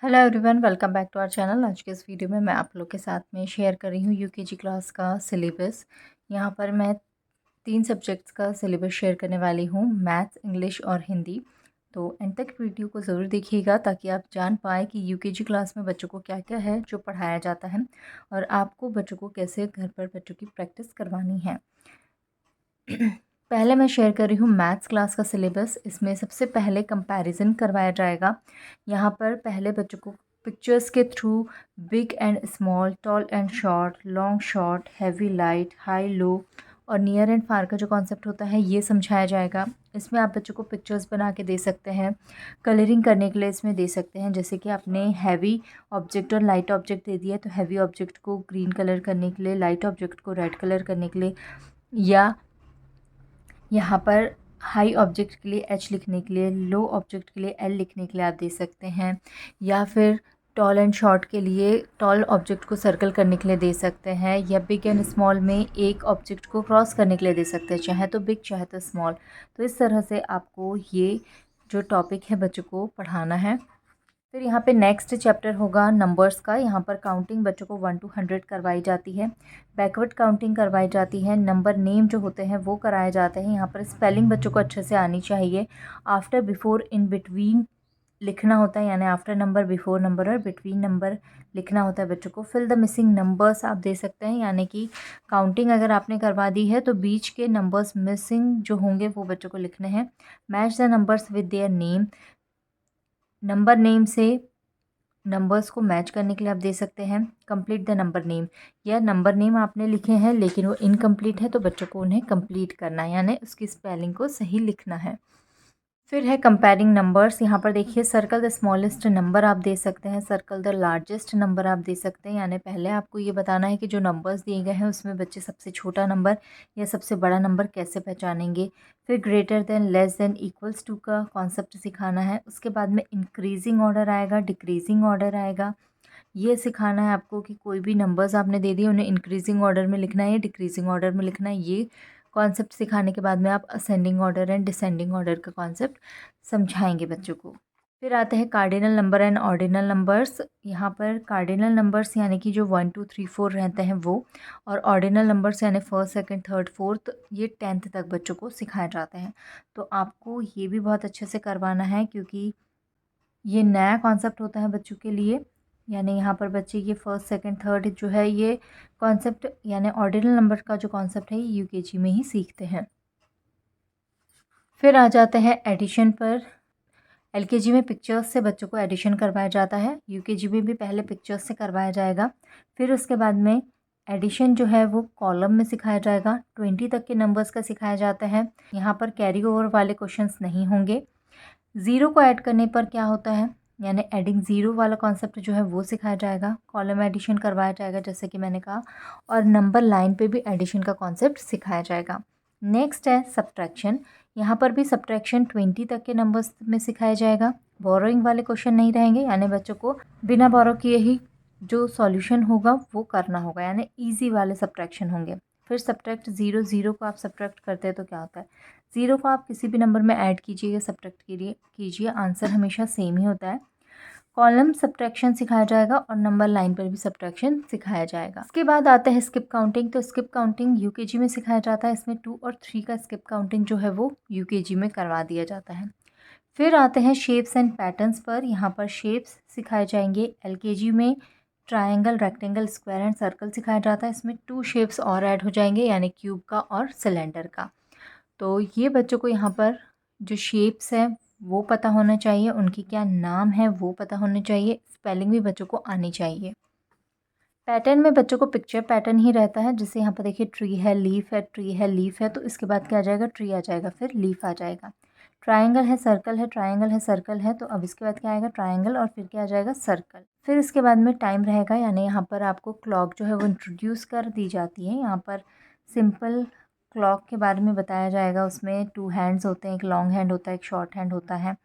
Hello everyone, welcome back to our channel. आज के इस वीडियो में मैं आप लोग के साथ में शेयर कर रही हूँ यूकेजी क्लास का सिलेबस। यहाँ पर मैं 3 सब्जेक्ट्स का सिलेबस शेयर करने वाली हूँ, मैथ्स, इंग्लिश और हिंदी। तो एंड तक वीडियो को ज़रूर देखिएगा ताकि आप जान पाएँ कि यूकेजी क्लास में बच्चों को क्या क्या है जो पढ़ाया जाता है और आपको बच्चों को कैसे घर पर बच्चों की प्रैक्टिस करवानी है। पहले मैं शेयर कर रही हूँ मैथ्स क्लास का सिलेबस। इसमें सबसे पहले कंपैरिजन करवाया जाएगा। यहाँ पर पहले बच्चों को पिक्चर्स के through big and small, tall and short, long short, heavy light, high low और नियर एंड फार का जो कॉन्सेप्ट होता है ये समझाया जाएगा। इसमें आप बच्चों को पिक्चर्स बना के दे सकते हैं, कलरिंग करने के लिए इसमें दे सकते हैं। जैसे कि आपने हैवी ऑब्जेक्ट और लाइट ऑब्जेक्ट दे दिया तो हैवी ऑब्जेक्ट को ग्रीन कलर करने के लिए, लाइट ऑब्जेक्ट को रेड कलर करने के लिए, या यहाँ पर हाई ऑब्जेक्ट के लिए एच लिखने के लिए, लो ऑब्जेक्ट के लिए एल लिखने के लिए आप दे सकते हैं। या फिर टॉल एंड शॉर्ट के लिए टॉल ऑब्जेक्ट को सर्कल करने के लिए दे सकते हैं, या बिग एंड स्मॉल में एक ऑब्जेक्ट को क्रॉस करने के लिए दे सकते हैं, चाहे तो बिग चाहे तो स्मॉल। तो इस तरह से आपको ये जो टॉपिक है बच्चों को पढ़ाना है। फिर यहाँ पे नेक्स्ट चैप्टर होगा नंबर्स का। यहाँ पर काउंटिंग बच्चों को 1 to 100 करवाई जाती है, बैकवर्ड काउंटिंग करवाई जाती है, नंबर नेम जो होते हैं वो कराए जाते हैं। यहाँ पर स्पेलिंग बच्चों को अच्छे से आनी चाहिए। आफ्टर, बिफोर, इन बिटवीन लिखना होता है, यानी आफ्टर नंबर, बिफोर नंबर और बिटवीन नंबर लिखना होता है बच्चों को। फिल द मिसिंग नंबर्स आप दे सकते हैं, यानी कि काउंटिंग अगर आपने करवा दी है तो बीच के नंबर्स मिसिंग जो होंगे वो बच्चों को लिखने हैं। Match the numbers with their name, number name से नंबर्स को मैच करने के लिए आप दे सकते हैं। कंप्लीट द नंबर नेम, या नंबर नेम आपने लिखे हैं लेकिन वो इनकम्प्लीट है तो बच्चों को उन्हें कंप्लीट करना है, यानी उसकी स्पेलिंग को सही लिखना है। फिर है कंपेयरिंग नंबर्स। यहाँ पर देखिए, सर्कल द स्मॉलेस्ट नंबर आप दे सकते हैं, सर्कल द लार्जेस्ट नंबर आप दे सकते हैं। यानी पहले आपको ये बताना है कि जो नंबर्स दिए गए हैं उसमें बच्चे सबसे छोटा नंबर या सबसे बड़ा नंबर कैसे पहचानेंगे। फिर greater than, less than, equals to का कॉन्सेप्ट सिखाना है। उसके बाद में इंक्रीजिंग ऑर्डर आएगा, डिक्रीजिंग ऑर्डर आएगा। ये सिखाना है आपको कि कोई भी नंबर्स आपने दे दिए उन्हें इंक्रीजिंग ऑर्डर में लिखना है या डिक्रीजिंग ऑर्डर में लिखना है। ये कॉन्सेप्ट सिखाने के बाद में आप ascending order and descending order का कॉन्सेप्ट समझाएंगे बच्चों को। फिर आते हैं cardinal number and ordinal numbers. यहाँ पर कार्डिनल नंबर्स यानी कि जो 1 2 3 4 रहते हैं वो, और ऑर्डिनल नंबर्स यानी फर्स्ट, सेकंड, थर्ड, फोर्थ, ये 10th तक बच्चों को सिखाए जाते हैं। तो आपको ये भी बहुत अच्छे से करवाना है क्योंकि ये नया कॉन्सेप्ट होता है बच्चों के लिए। यानी यहाँ पर बच्चे ये फर्स्ट, सेकंड, थर्ड जो है ये कॉन्सेप्ट, यानी ऑर्डिनल नंबर का जो कॉन्सेप्ट है ये यूकेजी में ही सीखते हैं। फिर आ जाते हैं एडिशन पर। एलकेजी में पिक्चर्स से बच्चों को एडिशन करवाया जाता है, यूकेजी में भी पहले पिक्चर्स से करवाया जाएगा। फिर उसके बाद में एडिशन जो है वो कॉलम में सिखाया जाएगा। 20 तक के नंबर्स का सिखाया जाता है। यहाँ पर कैरी ओवर वाले क्वेश्चंस नहीं होंगे। ज़ीरो को ऐड करने पर क्या होता है, यानी एडिंग ज़ीरो वाला कॉन्सेप्ट जो है वो सिखाया जाएगा। कॉलम एडिशन करवाया जाएगा जैसे कि मैंने कहा, और नंबर लाइन पे भी एडिशन का कॉन्सेप्ट सिखाया जाएगा। नेक्स्ट है सब्ट्रैक्शन। यहाँ पर भी सब्ट्रैक्शन 20 तक के नंबर्स में सिखाया जाएगा। बोरोइंग वाले क्वेश्चन नहीं रहेंगे, यानी बच्चों को बिना बोरो किए ही जो सॉल्यूशन होगा वो करना होगा, यानी ईजी वाले सब्ट्रैक्शन होंगे। फिर सब्ट्रैक्ट ज़ीरो, ज़ीरो को आप सब्ट्रैक्ट करते हैं तो क्या होता है, ज़ीरो को आप किसी भी नंबर में ऐड कीजिए या सब्ट्रैक्ट कीजिए, आंसर हमेशा सेम ही होता है। कॉलम सब्ट्रैक्शन सिखाया जाएगा और नंबर लाइन पर भी सब्ट्रैक्शन सिखाया जाएगा। इसके बाद आता है स्किप काउंटिंग। तो स्किप काउंटिंग यूकेजी में सिखाया जाता है। इसमें 2 और 3 का स्किप काउंटिंग जो है वो यूकेजी में करवा दिया जाता है। फिर आते हैं शेप्स एंड पैटर्न्स पर। यहाँ पर शेप्स सिखाए जाएंगे। एलकेजी में triangle, rectangle, square and circle सिखाया जाता है। इसमें 2 शेप्स और ऐड हो जाएंगे, यानी क्यूब का और सिलेंडर का। तो ये बच्चों को यहाँ पर जो शेप्स हैं वो पता होना चाहिए, उनकी क्या नाम है वो पता होने चाहिए, स्पेलिंग भी बच्चों को आनी चाहिए। पैटर्न में बच्चों को पिक्चर पैटर्न ही रहता है। जैसे यहाँ पर देखिए, ट्री है, लीफ है, ट्री है, लीफ है, तो इसके बाद क्या आ जाएगा, ट्री आ जाएगा, फिर लीफ आ जाएगा। ट्रायंगल है, सर्कल है, ट्रायंगल है, सर्कल है, तो अब इसके बाद क्या आएगा, ट्रायंगल, और फिर क्या आ जाएगा, सर्कल। फिर इसके बाद में टाइम रहेगा, यानी यहाँ पर आपको क्लॉक जो है वो इंट्रोड्यूस कर दी जाती है। यहाँ पर सिंपल क्लॉक के बारे में बताया जाएगा। उसमें 2 हैंड्स होते हैं, एक लॉन्ग हैंड होता है, एक शॉर्ट हैंड होता है,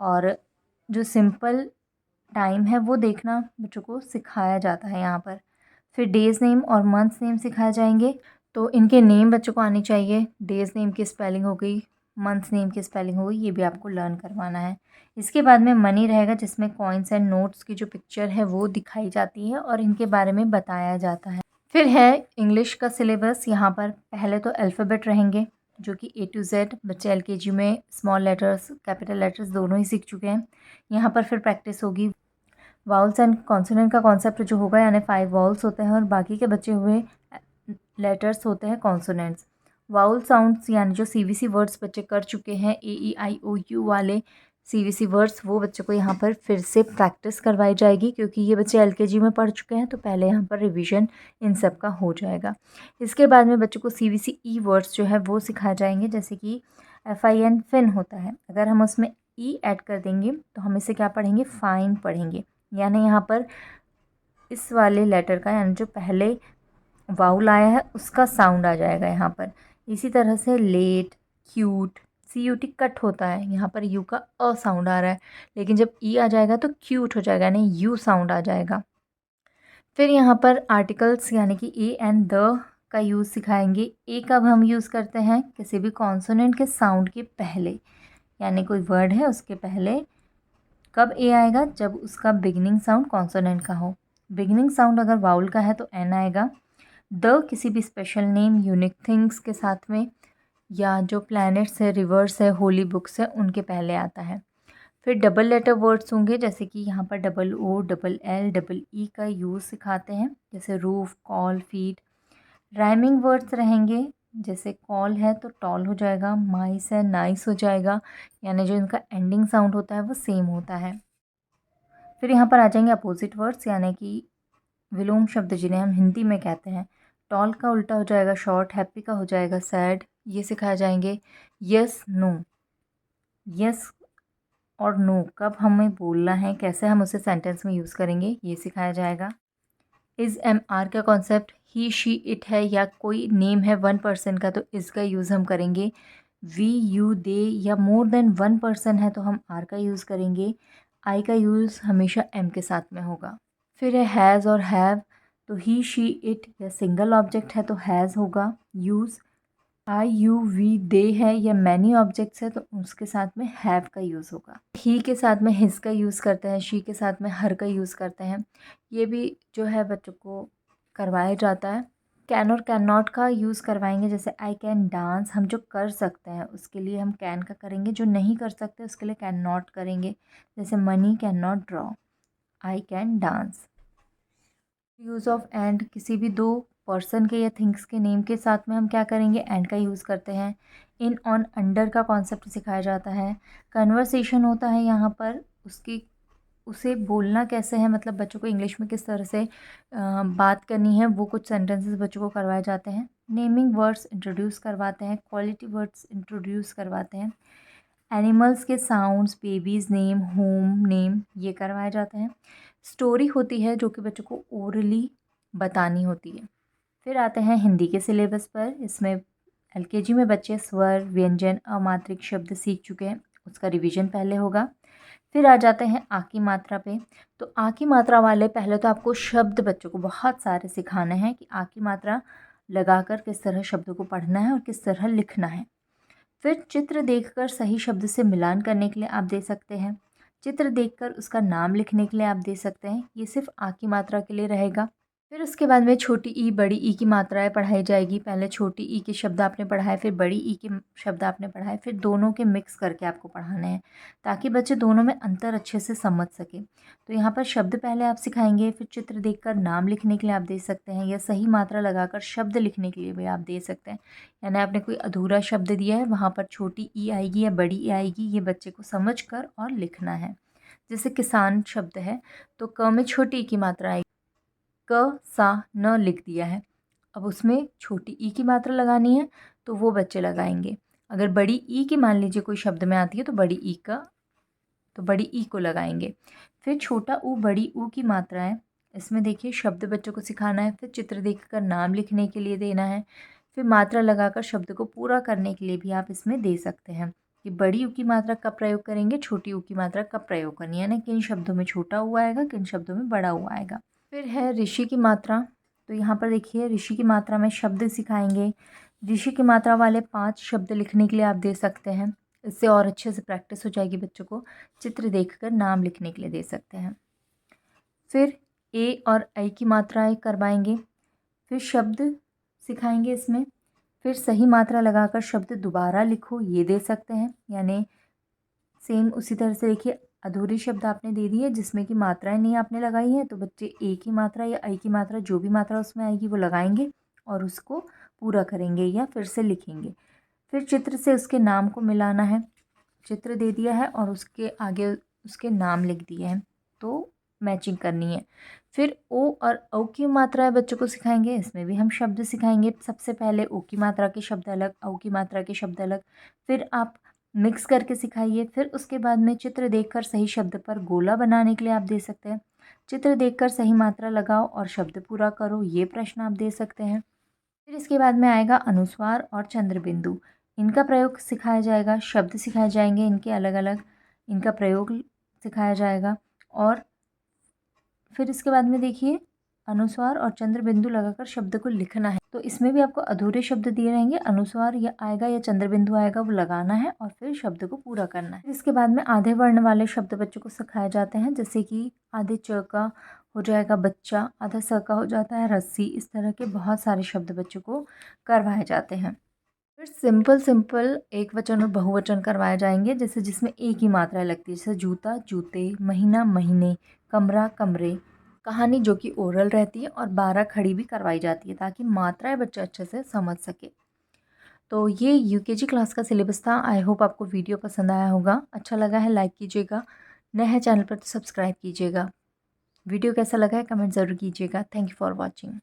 और जो सिंपल टाइम है वो देखना बच्चों को सिखाया जाता है यहाँ पर। फिर डेज़ नेम और मंथ्स नेम सिखाए जाएंगे। तो इनके नेम बच्चों को आनी चाहिए। डेज़ नेम की स्पेलिंग हो गई मंथ नेम की स्पेलिंग होगी, ये भी आपको लर्न करवाना है। इसके बाद में मनी रहेगा, जिसमें कॉइन्स एंड नोट्स की जो पिक्चर है वो दिखाई जाती है और इनके बारे में बताया जाता है। फिर है इंग्लिश का सिलेबस। यहाँ पर पहले तो अल्फ़ाबेट रहेंगे, जो कि A to Z। बच्चे LKG में स्मॉल लेटर्स कैपिटल लेटर्स दोनों ही सीख चुके हैं। यहाँ पर फिर प्रैक्टिस होगी। वाउल्स एंड कॉन्सोनेंट का कॉन्सेप्ट जो होगा, यानी 5 वाउल्स होते हैं और बाकी के बचे हुए लेटर्स होते हैं कॉन्सोनेंट्स। वाउल साउंड्स यानी जो CVC वर्ड्स बच्चे कर चुके हैं, AEIOU वाले CVC वर्ड्स, वो बच्चों को यहाँ पर फिर से प्रैक्टिस करवाई जाएगी, क्योंकि ये बच्चे LKG में पढ़ चुके हैं, तो पहले यहाँ पर रिवीजन इन सब का हो जाएगा। इसके बाद में बच्चों को CVC ई वर्ड्स जो है वो सिखाए जाएंगे, जैसे कि FIN फिन होता है। अगर हम उसमें ई ऐड कर देंगे तो हम इसे क्या पढ़ेंगे, फाइन पढ़ेंगे। यानी यहाँ पर इस वाले लेटर का, यानी जो पहले वाउल आया है उसका साउंड आ जाएगा यहाँ पर। इसी तरह से लेट, क्यूट, CUT कट होता है, यहाँ पर यू का अ साउंड आ रहा है, लेकिन जब ई आ जाएगा तो क्यूट हो जाएगा, यानी यू साउंड आ जाएगा। फिर यहाँ पर आर्टिकल्स यानी कि ए एंड द का यूज़ सिखाएंगे। ए कब हम यूज़ करते हैं, किसी भी कॉन्सोनेंट के साउंड के पहले, यानी कोई वर्ड है उसके पहले कब ए आएगा, जब उसका बिगिनिंग साउंड कॉन्सोनेंट का हो। बिगिनिंग साउंड अगर वाउल का है तो एन आएगा। द किसी भी स्पेशल नेम, यूनिक थिंग्स के साथ में, या जो प्लैनेट्स है, रिवर्स है, होली बुक्स है, उनके पहले आता है। फिर डबल लेटर वर्ड्स होंगे, जैसे कि यहाँ पर OO, LL, EE का यूज़ सिखाते हैं, जैसे roof, call, feed. Rhyming words रहेंगे, जैसे कॉल है तो टॉल हो जाएगा, माइस है नाइस हो जाएगा, यानी जो इनका एंडिंग साउंड होता है वो सेम होता है। फिर यहाँ पर आ जाएंगे अपोजिट वर्ड्स, यानी कि विलोम शब्द, जिन्हें हम हिंदी में कहते हैं। टॉल का उल्टा हो जाएगा शॉर्ट, हैप्पी का हो जाएगा सैड, ये सिखाए जाएंगे। यस, नो, यस और नो कब हमें बोलना है, कैसे हम उसे सेंटेंस में यूज़ करेंगे, ये सिखाया जाएगा। इज़ MR का कॉन्सेप्ट, ही शी इट है या कोई नेम है वन पर्सन का तो इज़ का यूज़ हम करेंगे। वी यू दे या मोर देन वन पर्सन है तो हम आर का यूज़ करेंगे। आई का यूज़ हमेशा एम के साथ में होगा। फिर है हैज़ और हैव, तो ही शी इट या सिंगल ऑब्जेक्ट है तो हैज़ होगा यूज़। IUV दे है या मैनी ऑब्जेक्ट्स है तो उसके साथ में हैव का यूज़ होगा। ही के साथ में हिज का यूज़ करते हैं, शी के साथ में हर का यूज़ करते हैं। ये भी जो है बच्चों को करवाया जाता है। कैन और कैन नॉट का यूज़ करवाएंगे, जैसे आई कैन डांस, हम जो कर सकते हैं उसके लिए हम कैन का करेंगे, जो नहीं कर सकते उसके लिए कैन नॉट करेंगे। जैसे money can not draw, I can dance. Use of and, किसी भी दो पर्सन के या थिंग्स के नेम के साथ में हम क्या करेंगे, एंड का यूज़ करते हैं। इन, ऑन, अंडर का कॉन्सेप्ट सिखाया जाता है। कन्वर्सेशन होता है यहाँ पर, उसकी उसे बोलना कैसे है, मतलब बच्चों को इंग्लिश में किस तरह से बात करनी है, वो कुछ सेंटेंसेस बच्चों को करवाए जाते हैं। नेमिंग वर्ड्स इंट्रोड्यूस करवाते हैं, क्वालिटी वर्ड्स इंट्रोड्यूस करवाते हैं। एनिमल्स के sounds, babies name, home name, ये करवाए जाते हैं। स्टोरी होती है जो कि बच्चों को ओरली बतानी होती है। फिर आते हैं हिंदी के सिलेबस पर। इसमें LKG में बच्चे स्वर, व्यंजन, अमात्रिक शब्द सीख चुके हैं, उसका रिवीजन पहले होगा। फिर आ जाते हैं आ की मात्रा पे। तो आ की मात्रा वाले पहले तो आपको शब्द बच्चों को बहुत सारे सिखाने हैं कि आ की मात्रा लगाकर किस तरह शब्दों को पढ़ना है और किस तरह लिखना है। फिर चित्र देखकर सही शब्द से मिलान करने के लिए आप दे सकते हैं। चित्र देखकर उसका नाम लिखने के लिए आप दे सकते हैं। ये सिर्फ आ की मात्रा के लिए रहेगा। फिर उसके बाद में छोटी ई, बड़ी ई की मात्राएं पढ़ाई जाएगी। पहले छोटी ई के शब्द आपने पढ़ाए, फिर बड़ी ई के शब्द आपने पढ़ाए, फिर दोनों के मिक्स करके आपको पढ़ाने हैं, ताकि बच्चे दोनों में अंतर अच्छे से समझ सकें। तो यहाँ पर शब्द पहले आप सिखाएंगे, फिर चित्र देखकर नाम लिखने के लिए आप दे सकते हैं, या सही मात्रा लगाकर शब्द लिखने के लिए भी आप दे सकते हैं। यानी आपने कोई अधूरा शब्द दिया है, वहाँ पर छोटी ई आएगी या बड़ी ई आएगी, ये बच्चे को समझ कर और लिखना है। जैसे किसान शब्द है तो क में छोटी ई की मात्रा आएगी, क सा न लिख दिया है, अब उसमें छोटी ई की मात्रा लगानी है तो वो बच्चे लगाएंगे। अगर बड़ी ई की मान लीजिए कोई शब्द में आती है तो बड़ी ई को लगाएंगे। फिर छोटा ऊ, बड़ी ऊ की मात्रा है, इसमें देखिए शब्द बच्चों को सिखाना है। फिर चित्र देखकर नाम लिखने के लिए देना है। फिर मात्रा लगाकर शब्द को पूरा करने के लिए भी आप इसमें दे सकते हैं कि बड़ी ऊ की मात्रा कब प्रयोग करेंगे, छोटी ऊ की मात्रा कब प्रयोग करनी है, यानी किन शब्दों में छोटा ऊ आएगा, किन शब्दों में बड़ा ऊ आएगा। फिर है ऋषि की मात्रा। तो यहाँ पर देखिए ऋषि की मात्रा में शब्द सिखाएंगे, ऋषि की मात्रा वाले 5 शब्द लिखने के लिए आप दे सकते हैं। इससे और अच्छे से प्रैक्टिस हो जाएगी बच्चों को। चित्र देखकर नाम लिखने के लिए दे सकते हैं। फिर ए और ऐ की मात्राएं करवाएंगे। फिर शब्द सिखाएंगे इसमें। फिर सही मात्रा लगाकर शब्द दोबारा लिखो, ये दे सकते हैं। यानी सेम उसी तरह से देखिए, अधूरी शब्द आपने दे दिए जिसमें कि मात्राएं नहीं आपने लगाई हैं, तो बच्चे ए की मात्रा या ऐ की मात्रा जो भी मात्रा उसमें आएगी वो लगाएंगे और उसको पूरा करेंगे या फिर से लिखेंगे। फिर चित्र से उसके नाम को मिलाना है। चित्र दे दिया है और उसके आगे उसके नाम लिख दिए हैं, तो मैचिंग करनी है। फिर ओ और औ की मात्राएं बच्चों को सिखाएंगे। इसमें भी हम शब्द सिखाएंगे। सबसे पहले ओ की मात्रा के शब्द अलग, औ की मात्रा के शब्द अलग। फिर आप मिक्स करके सिखाइए। फिर उसके बाद में चित्र देखकर सही शब्द पर गोला बनाने के लिए आप दे सकते हैं। चित्र देखकर सही मात्रा लगाओ और शब्द पूरा करो, ये प्रश्न आप दे सकते हैं। फिर इसके बाद में आएगा अनुस्वार और चंद्र बिंदु। इनका प्रयोग सिखाया जाएगा, शब्द सिखाए जाएंगे इनके अलग अलग, इनका प्रयोग सिखाया जाएगा। और फिर इसके बाद में देखिए, अनुस्वार और चंद्र बिंदु लगाकर शब्द को लिखना है। तो इसमें भी आपको अधूरे शब्द दिए रहेंगे, अनुस्वार या आएगा या चंद्र बिंदु आएगा, वो लगाना है और फिर शब्द को पूरा करना है। इसके बाद में आधे वर्ण वाले शब्द बच्चों को सिखाए जाते हैं, जैसे कि आधे च का हो जाएगा बच्चा, आधा स का हो जाता है रस्सी। इस तरह के बहुत सारे शब्द बच्चों को करवाए जाते हैं। फिर सिंपल सिंपल एक वचन और बहुवचन करवाए जाएंगे, जैसे जिसमें एक ही मात्रा लगती है, जैसे जूता जूते, महीना महीने, कमरा कमरे। कहानी जो कि ओरल रहती है और 12 खड़ी भी करवाई जाती है, ताकि मात्राएं बच्चा अच्छे से समझ सके। तो ये यूकेजी क्लास का सिलेबस था। आई होप आपको वीडियो पसंद आया होगा। अच्छा लगा है लाइक कीजिएगा, नए हैं चैनल पर तो सब्सक्राइब कीजिएगा। वीडियो कैसा लगा है कमेंट ज़रूर कीजिएगा। Thank you for watching.